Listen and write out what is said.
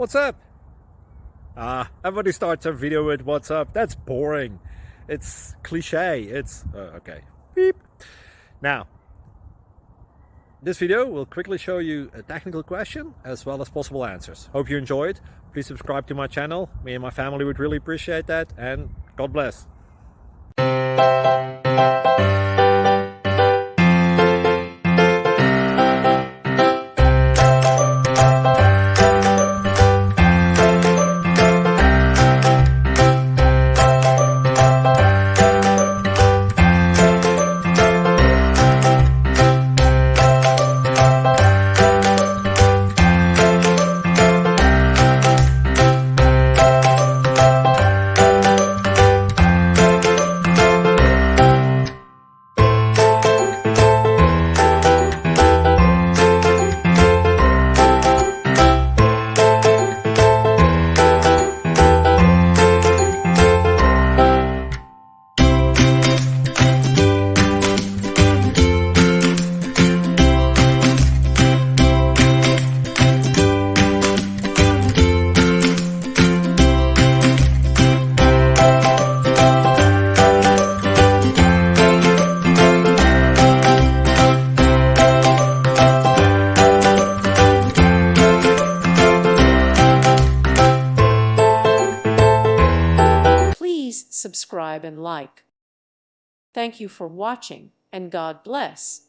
what's up? Everybody starts a video with what's up. That's boring. It's cliche. It's okay. Beep. Now, this video will quickly show you a technical question as well as possible answers. Hope you enjoyed. Please subscribe to my channel. Me and my family would really appreciate that, and God bless. Please subscribe and like. Thank you for watching, and God bless.